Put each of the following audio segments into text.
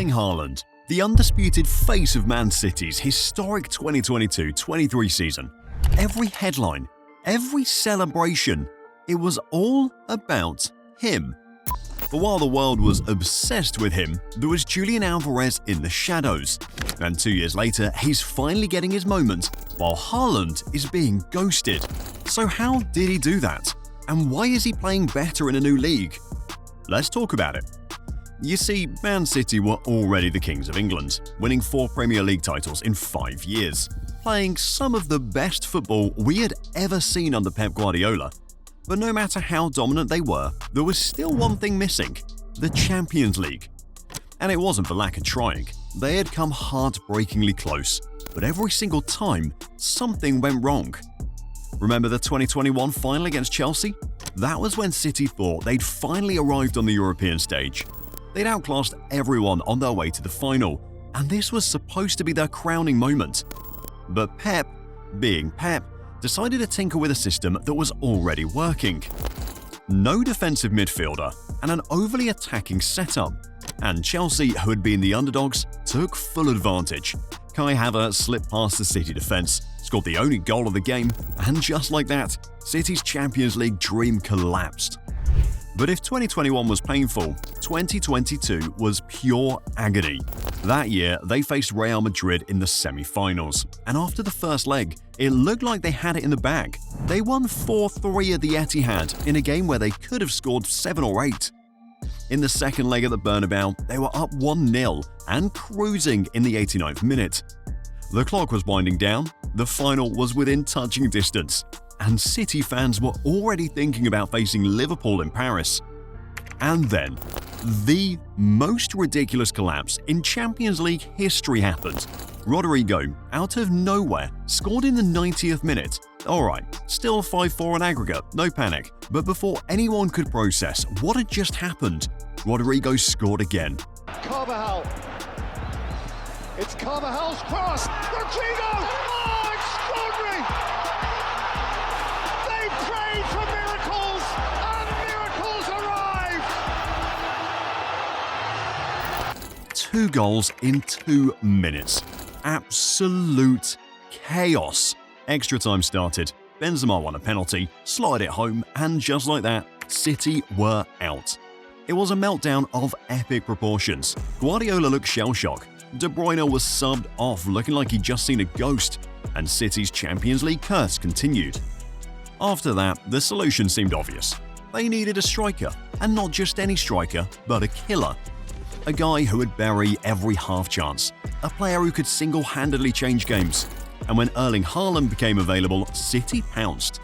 Erling Haaland, the undisputed face of Man City's historic 2022-23 season. Every headline, every celebration, it was all about him. But while the world was obsessed with him, there was Julian Alvarez in the shadows. And 2 years later, he's finally getting his moment, while Haaland is being ghosted. So how did he do that? And why is he playing better in a new league? Let's talk about it. You see, Man City were already the kings of England, winning 4 Premier League titles in 5 years, playing some of the best football we had ever seen under Pep Guardiola. But no matter how dominant they were, there was still one thing missing: the Champions League. And it wasn't for lack of trying. They had come heartbreakingly close, but every single time, something went wrong. Remember the 2021 final against Chelsea? That was when City thought they'd finally arrived on the European stage. They'd outclassed everyone on their way to the final, and this was supposed to be their crowning moment. But Pep, being Pep, decided to tinker with a system that was already working. No defensive midfielder and an overly attacking setup. And Chelsea, who had been the underdogs, took full advantage. Kai Havertz slipped past the City defense, scored the only goal of the game, and just like that, City's Champions League dream collapsed. But if 2021 was painful, 2022 was pure agony. That year, they faced Real Madrid in the semi-finals, and after the first leg, it looked like they had it in the bag. They won 4-3 at the Etihad in a game where they could have scored 7 or 8. In the second leg at the Bernabeu, they were up 1-0 and cruising in the 89th minute. The clock was winding down, the final was within touching distance, and City fans were already thinking about facing Liverpool in Paris. And then, the most ridiculous collapse in Champions League history happened. Rodrigo, out of nowhere, scored in the 90th minute. Alright, still 5-4 on aggregate, no panic. But before anyone could process what had just happened, Rodrigo scored again. Carvajal. It's Carvajal's cross. Rodrigo! Oh, extraordinary! They prayed for miracles, and miracles arrived! 2 goals in 2 minutes. Absolute chaos. Extra time started. Benzema won a penalty, slotted it home, and just like that, City were out. It was a meltdown of epic proportions. Guardiola looked shell-shocked. De Bruyne was subbed off, looking like he'd just seen a ghost, and City's Champions League curse continued. After that, the solution seemed obvious. They needed a striker, and not just any striker, but a killer. A guy who would bury every half chance, a player who could single-handedly change games. And when Erling Haaland became available, City pounced.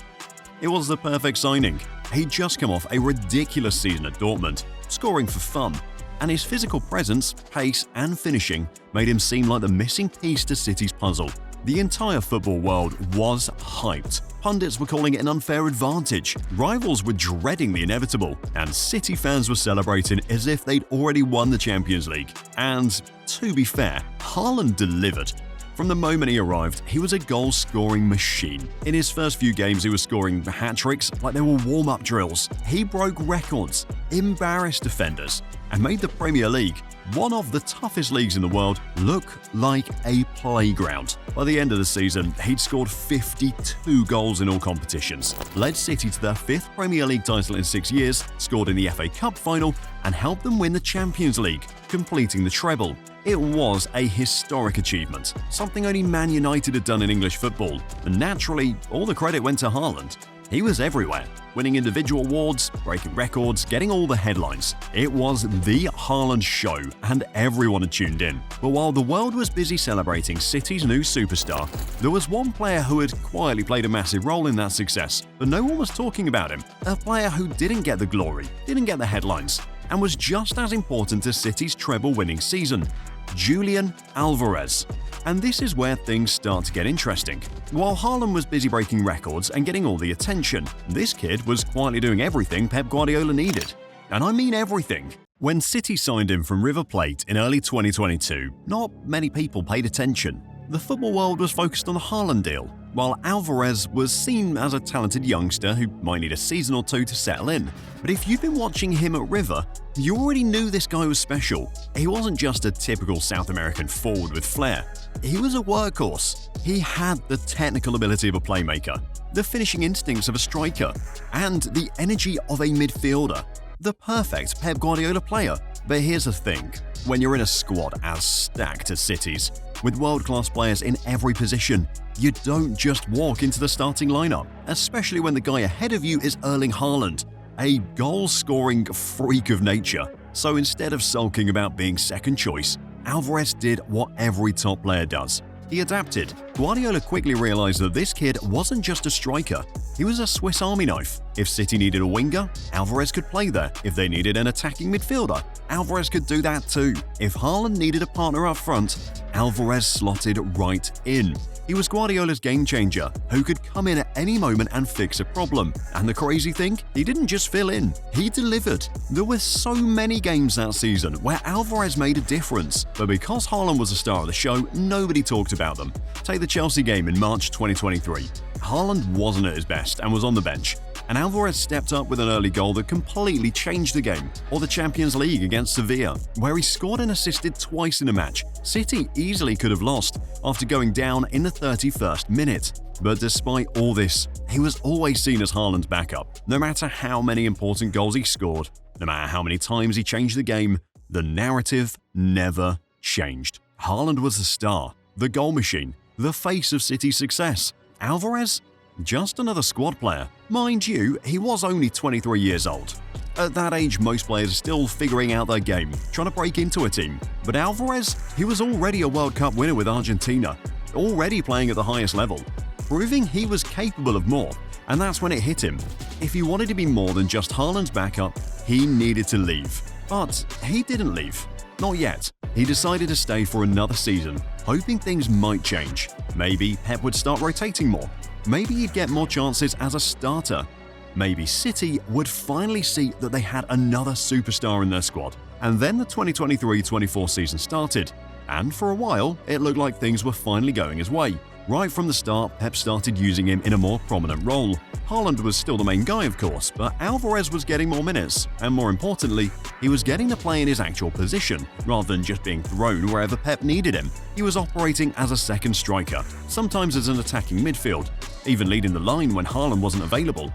It was the perfect signing. He'd just come off a ridiculous season at Dortmund, scoring for fun, and his physical presence, pace, and finishing made him seem like the missing piece to City's puzzle. The entire football world was hyped. Pundits were calling it an unfair advantage, rivals were dreading the inevitable, and City fans were celebrating as if they'd already won the Champions League. And, to be fair, Haaland delivered. From the moment he arrived, he was a goal-scoring machine. In his first few games, he was scoring hat-tricks like they were warm-up drills. He broke records, embarrassed defenders, and made the Premier League, one of the toughest leagues in the world, look like a playground. By the end of the season, he'd scored 52 goals in all competitions, led City to their 5th Premier League title in 6 years, scored in the FA Cup final, and helped them win the Champions League, completing the treble. It was a historic achievement, something only Man United had done in English football, and naturally, all the credit went to Haaland. He was everywhere, winning individual awards, breaking records, getting all the headlines. It was the Haaland show, and everyone had tuned in. But while the world was busy celebrating City's new superstar, there was one player who had quietly played a massive role in that success, but no one was talking about him. A player who didn't get the glory, didn't get the headlines, and was just as important to City's treble-winning season: Julian Alvarez. And this is where things start to get interesting. While Haaland was busy breaking records and getting all the attention, this kid was quietly doing everything Pep Guardiola needed. And I mean everything. When City signed him from River Plate in early 2022, not many people paid attention. The football world was focused on the Haaland deal, while Alvarez was seen as a talented youngster who might need a season or two to settle in. But if you've been watching him at River, you already knew this guy was special. He wasn't just a typical South American forward with flair. He was a workhorse. He had the technical ability of a playmaker, the finishing instincts of a striker, and the energy of a midfielder. The perfect Pep Guardiola player. But here's the thing, when you're in a squad as stacked as City's, with world-class players in every position, you don't just walk into the starting lineup, especially when the guy ahead of you is Erling Haaland, a goal-scoring freak of nature. So instead of sulking about being second choice, Alvarez did what every top player does. He adapted. Guardiola quickly realized that this kid wasn't just a striker, he was a Swiss Army knife. If City needed a winger, Alvarez could play there. If they needed an attacking midfielder, Alvarez could do that too. If Haaland needed a partner up front, Alvarez slotted right in. He was Guardiola's game changer, who could come in at any moment and fix a problem. And the crazy thing, he didn't just fill in, he delivered. There were so many games that season where Alvarez made a difference, but because Haaland was the star of the show, nobody talked about them. Take the Chelsea game in March 2023. Haaland wasn't at his best and was on the bench, and Alvarez stepped up with an early goal that completely changed the game. Or the Champions League against Sevilla, where he scored and assisted twice in a match. City easily could have lost after going down in the 31st minute. But despite all this, he was always seen as Haaland's backup. No matter how many important goals he scored, no matter how many times he changed the game, the narrative never changed. Haaland was the star, the goal machine, the face of City's success. Alvarez? Just another squad player. Mind you, he was only 23 years old. At that age, most players are still figuring out their game, trying to break into a team. But Alvarez? He was already a World Cup winner with Argentina, already playing at the highest level, proving he was capable of more. And that's when it hit him. If he wanted to be more than just Haaland's backup, he needed to leave. But he didn't leave. Not yet. He decided to stay for another season, hoping things might change. Maybe Pep would start rotating more. Maybe he'd get more chances as a starter. Maybe City would finally see that they had another superstar in their squad. And then the 2023-24 season started. And for a while, it looked like things were finally going his way. Right from the start, Pep started using him in a more prominent role. Haaland was still the main guy, of course, but Alvarez was getting more minutes, and more importantly, he was getting to play in his actual position, rather than just being thrown wherever Pep needed him. He was operating as a second striker, sometimes as an attacking midfield, even leading the line when Haaland wasn't available.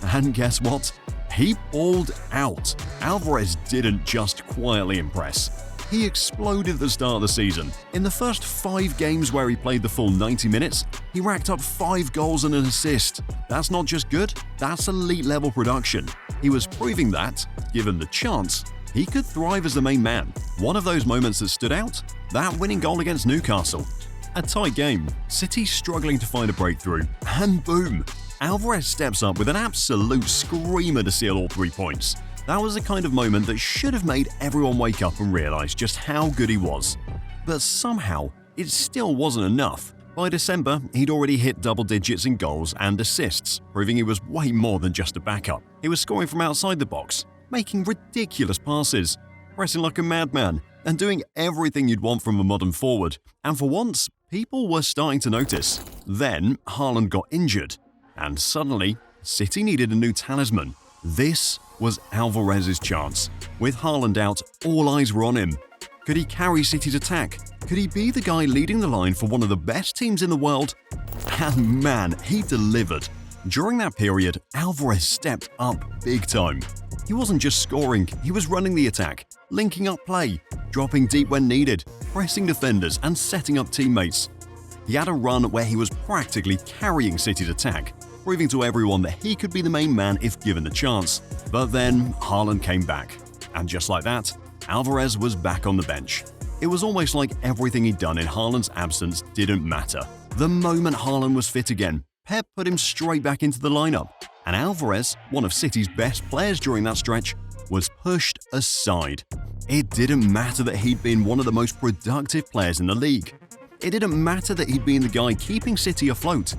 And guess what? He balled out. Alvarez didn't just quietly impress. He exploded at the start of the season. In the first 5 games where he played the full 90 minutes, he racked up 5 goals and an assist. That's not just good, that's elite-level production. He was proving that, given the chance, he could thrive as the main man. One of those moments that stood out? That winning goal against Newcastle. A tight game, City struggling to find a breakthrough, and boom! Alvarez steps up with an absolute screamer to seal all 3 points. That was the kind of moment that should have made everyone wake up and realize just how good he was. But somehow, it still wasn't enough. By December, he'd already hit double digits in goals and assists, proving he was way more than just a backup. He was scoring from outside the box, making ridiculous passes, pressing like a madman, and doing everything you'd want from a modern forward. And for once, people were starting to notice. Then, Haaland got injured, and suddenly, City needed a new talisman. This was Alvarez's chance. With Haaland out, all eyes were on him. Could he carry City's attack? Could he be the guy leading the line for one of the best teams in the world? And man, he delivered. During that period, Alvarez stepped up big time. He wasn't just scoring, he was running the attack, linking up play, dropping deep when needed, pressing defenders and setting up teammates. He had a run where he was practically carrying City's attack, proving to everyone that he could be the main man if given the chance. But then Haaland came back, and just like that, Alvarez was back on the bench. It was almost like everything he'd done in Haaland's absence didn't matter. The moment Haaland was fit again, Pep put him straight back into the lineup, and Alvarez, one of City's best players during that stretch, was pushed aside. It didn't matter that he'd been one of the most productive players in the league. It didn't matter that he'd been the guy keeping City afloat.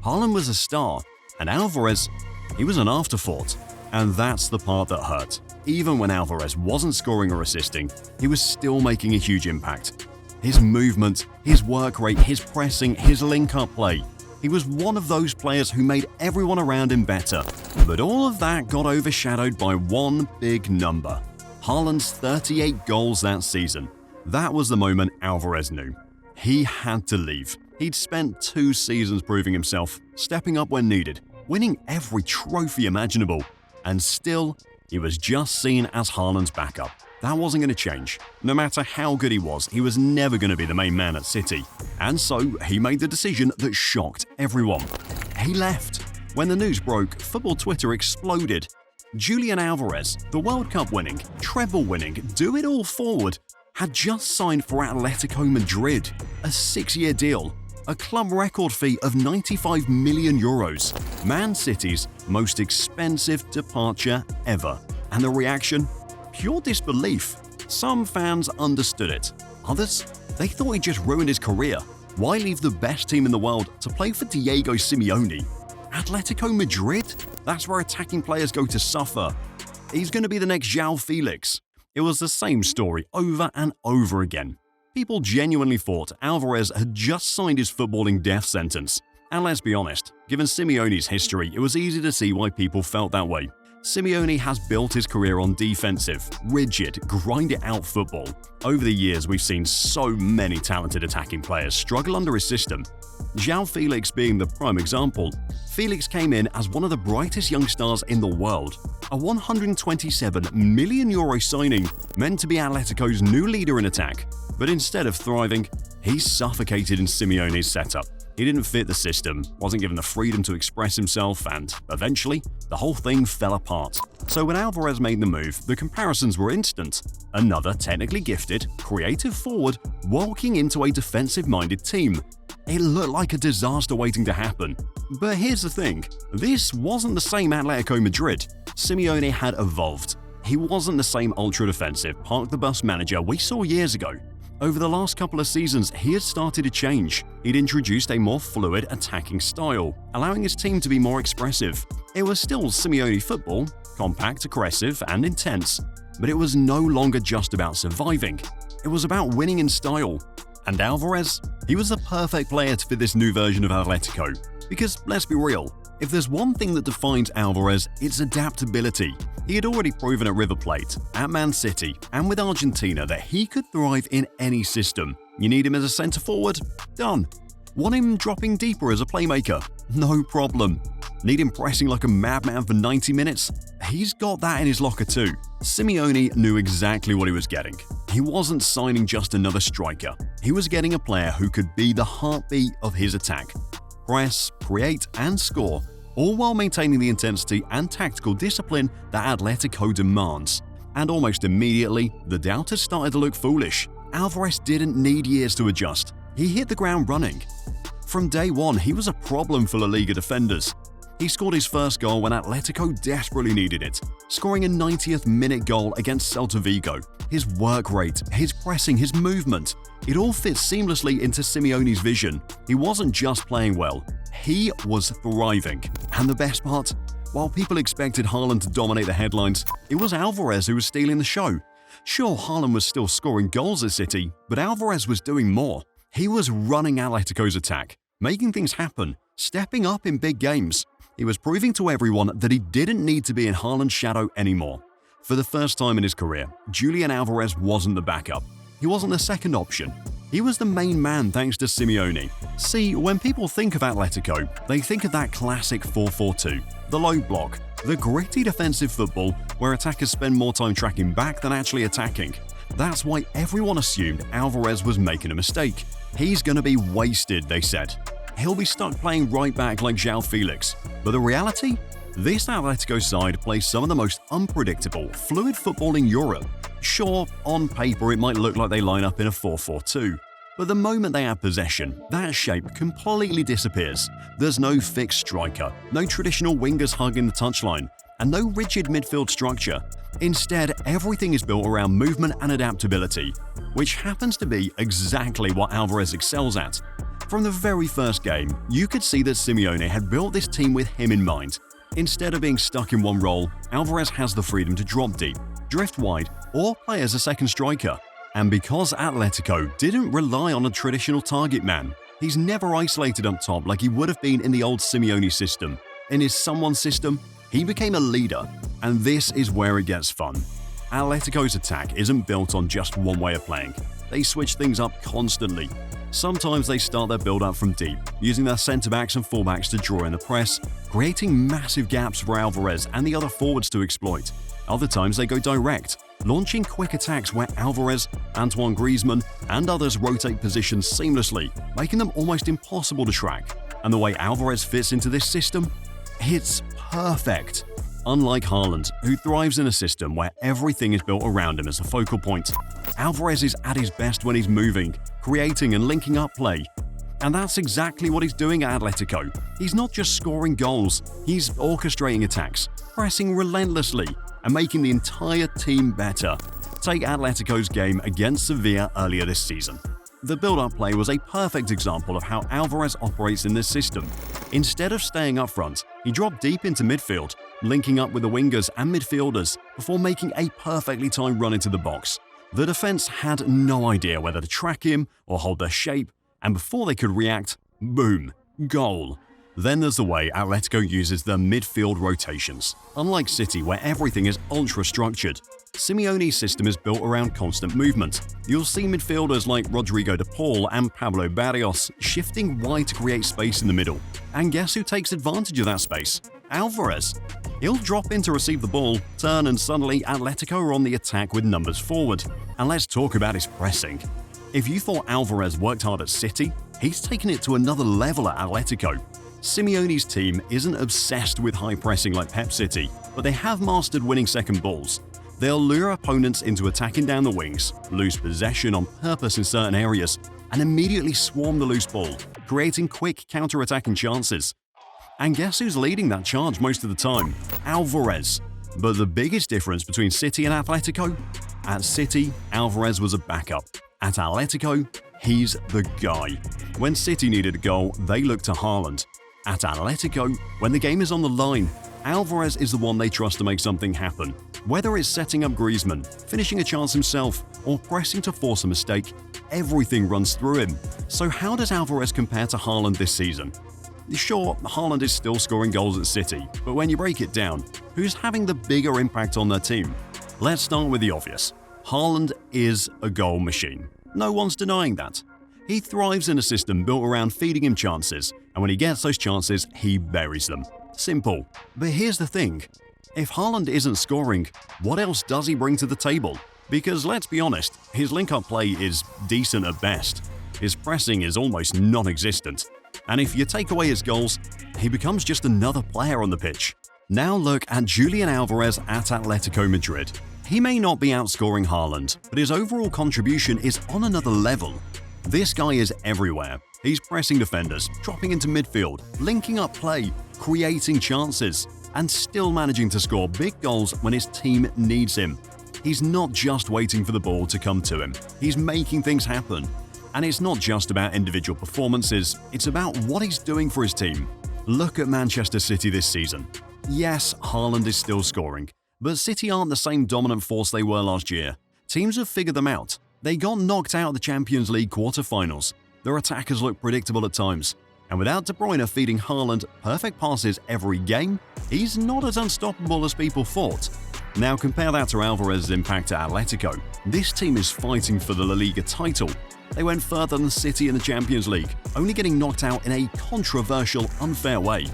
Haaland was a star, and Alvarez, he was an afterthought. And that's the part that hurt. Even when Alvarez wasn't scoring or assisting, he was still making a huge impact. His movement, his work rate, his pressing, his link-up play. He was one of those players who made everyone around him better. But all of that got overshadowed by one big number: Haaland's 38 goals that season. That was the moment Alvarez knew. He had to leave. He'd spent 2 seasons proving himself, stepping up when needed, winning every trophy imaginable, and still, he was just seen as Haaland's backup. That wasn't going to change. No matter how good he was never going to be the main man at City. And so, he made the decision that shocked everyone. He left. When the news broke, football Twitter exploded. Julian Alvarez, the World Cup winning, treble winning, do-it-all forward, had just signed for Atletico Madrid, a 6-year deal, a club record fee of €95 million, Man City's most expensive departure ever. And the reaction? Pure disbelief. Some fans understood it. Others? They thought he just ruined his career. Why leave the best team in the world to play for Diego Simeone? Atletico Madrid? That's where attacking players go to suffer. He's going to be the next João Felix. It was the same story over and over again. People genuinely thought Alvarez had just signed his footballing death sentence. And let's be honest, given Simeone's history, it was easy to see why people felt that way. Simeone has built his career on defensive, rigid, grind-it-out football. Over the years, we've seen so many talented attacking players struggle under his system. João Felix being the prime example. Felix came in as one of the brightest young stars in the world. A €127 million signing meant to be Atletico's new leader in attack. But instead of thriving, he suffocated in Simeone's setup. He didn't fit the system, wasn't given the freedom to express himself, and eventually, the whole thing fell apart. So when Alvarez made the move, the comparisons were instant. Another technically gifted, creative forward walking into a defensive-minded team. It looked like a disaster waiting to happen. But here's the thing, this wasn't the same Atletico Madrid. Simeone had evolved. He wasn't the same ultra-defensive, park-the-bus manager we saw years ago. Over the last couple of seasons, he had started to change. He'd introduced a more fluid attacking style, allowing his team to be more expressive. It was still Simeone football, compact, aggressive, and intense, but it was no longer just about surviving. It was about winning in style. And Alvarez? He was the perfect player to fit this new version of Atletico. Because, let's be real, if there's one thing that defines Alvarez, it's adaptability. He had already proven at River Plate, at Man City, and with Argentina that he could thrive in any system. You need him as a centre-forward? Done. Want him dropping deeper as a playmaker? No problem. Need him pressing like a madman for 90 minutes? He's got that in his locker too. Simeone knew exactly what he was getting. He wasn't signing just another striker. He was getting a player who could be the heartbeat of his attack. Press, create, and score, all while maintaining the intensity and tactical discipline that Atletico demands. And almost immediately, the doubters started to look foolish. Alvarez didn't need years to adjust. He hit the ground running. From day one, he was a problem for La Liga defenders. He scored his first goal when Atletico desperately needed it, scoring a 90th minute goal against Celta Vigo. His work rate, his pressing, his movement, it all fits seamlessly into Simeone's vision. He wasn't just playing well, he was thriving. And the best part? While people expected Haaland to dominate the headlines, it was Alvarez who was stealing the show. Sure, Haaland was still scoring goals at City, but Alvarez was doing more. He was running Atletico's attack, making things happen, stepping up in big games. He was proving to everyone that he didn't need to be in Haaland's shadow anymore. For the first time in his career, Julian Alvarez wasn't the backup. He wasn't the second option. He was the main man thanks to Simeone. See, when people think of Atletico, they think of that classic 4-4-2, the low block, the gritty defensive football where attackers spend more time tracking back than actually attacking. That's why everyone assumed Alvarez was making a mistake. He's going to be wasted, they said. He'll be stuck playing right back like João Felix. But the reality? This Atletico side plays some of the most unpredictable, fluid football in Europe. Sure, on paper it might look like they line up in a 4-4-2. But the moment they have possession, that shape completely disappears. There's no fixed striker, no traditional wingers hugging the touchline, and no rigid midfield structure. Instead, everything is built around movement and adaptability, which happens to be exactly what Alvarez excels at. From the very first game, you could see that Simeone had built this team with him in mind. Instead of being stuck in one role, Alvarez has the freedom to drop deep, drift wide, or play as a second striker. And because Atletico didn't rely on a traditional target man, He's never isolated up top like he would have been in the old Simeone system. In his someone system, he became a leader, and this is where it gets fun. Atletico's attack isn't built on just one way of playing. They switch things up constantly. Sometimes they start their build-up from deep, using their centre-backs and full-backs to draw in the press, creating massive gaps for Alvarez and the other forwards to exploit. Other times they go direct, launching quick attacks where Alvarez, Antoine Griezmann, and others rotate positions seamlessly, making them almost impossible to track. And the way Alvarez fits into this system? It's perfect. Unlike Haaland, who thrives in a system where everything is built around him as a focal point, Alvarez is at his best when he's moving, creating and linking up play. And that's exactly what he's doing at Atletico. He's not just scoring goals, he's orchestrating attacks, pressing relentlessly, and making the entire team better. Take Atletico's game against Sevilla earlier this season. The build-up play was a perfect example of how Alvarez operates in this system. Instead of staying up front, he dropped deep into midfield, linking up with the wingers and midfielders before making a perfectly timed run into the box. The defense had no idea whether to track him or hold their shape, and before they could react, boom, goal. Then there's the way Atletico uses their midfield rotations. Unlike City, where everything is ultra-structured, Simeone's system is built around constant movement. You'll see midfielders like Rodrigo de Paul and Pablo Barrios shifting wide to create space in the middle. And guess who takes advantage of that space? Alvarez. He'll drop in to receive the ball, turn, and suddenly Atletico are on the attack with numbers forward. And let's talk about his pressing. If you thought Alvarez worked hard at City, he's taken it to another level at Atletico. Simeone's team isn't obsessed with high pressing like Pep City, but they have mastered winning second balls. They'll lure opponents into attacking down the wings, lose possession on purpose in certain areas, and immediately swarm the loose ball, creating quick counter-attacking chances. And guess who's leading that charge most of the time? Alvarez. But the biggest difference between City and Atletico? At City, Alvarez was a backup. At Atletico, he's the guy. When City needed a goal, they looked to Haaland. At Atletico, when the game is on the line, Alvarez is the one they trust to make something happen. Whether it's setting up Griezmann, finishing a chance himself, or pressing to force a mistake, everything runs through him. So how does Alvarez compare to Haaland this season? Sure, Haaland is still scoring goals at City, but when you break it down, who's having the bigger impact on their team? Let's start with the obvious. Haaland is a goal machine. No one's denying that. He thrives in a system built around feeding him chances, and when he gets those chances, he buries them. Simple. But here's the thing. If Haaland isn't scoring, what else does he bring to the table? Because let's be honest, his link-up play is decent at best. His pressing is almost non-existent. And if you take away his goals, he becomes just another player on the pitch. Now look at Julian Alvarez at Atletico Madrid. He may not be outscoring Haaland, but his overall contribution is on another level. This guy is everywhere. He's pressing defenders, dropping into midfield, linking up play, creating chances, and still managing to score big goals when his team needs him. He's not just waiting for the ball to come to him. He's making things happen. And it's not just about individual performances, it's about what he's doing for his team. Look at Manchester City this season. Yes, Haaland is still scoring, but City aren't the same dominant force they were last year. Teams have figured them out. They got knocked out of the Champions League quarter-finals. Their attackers look predictable at times. And without De Bruyne feeding Haaland perfect passes every game, he's not as unstoppable as people thought. Now compare that to Alvarez's impact at Atletico. This team is fighting for the La Liga title. They went further than City in the Champions League, only getting knocked out in a controversial, unfair way.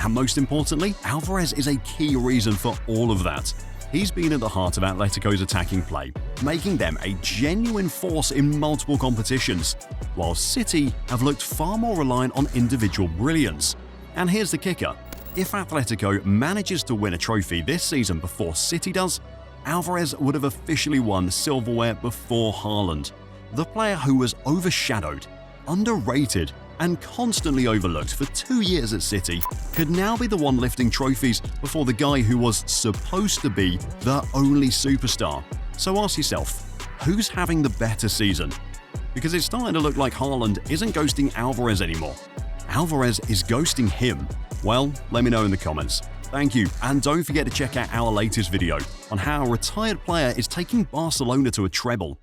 And most importantly, Alvarez is a key reason for all of that. He's been at the heart of Atletico's attacking play, making them a genuine force in multiple competitions, while City have looked far more reliant on individual brilliance. And here's the kicker. If Atletico manages to win a trophy this season before City does, Alvarez would have officially won silverware before Haaland. The player who was overshadowed, underrated, and constantly overlooked for 2 years at City could now be the one lifting trophies before the guy who was supposed to be the only superstar. So ask yourself, who's having the better season? Because it's starting to look like Haaland isn't ghosting Alvarez anymore. Alvarez is ghosting him. Well, let me know in the comments. Thank you, and don't forget to check out our latest video on how a retired player is taking Barcelona to a treble.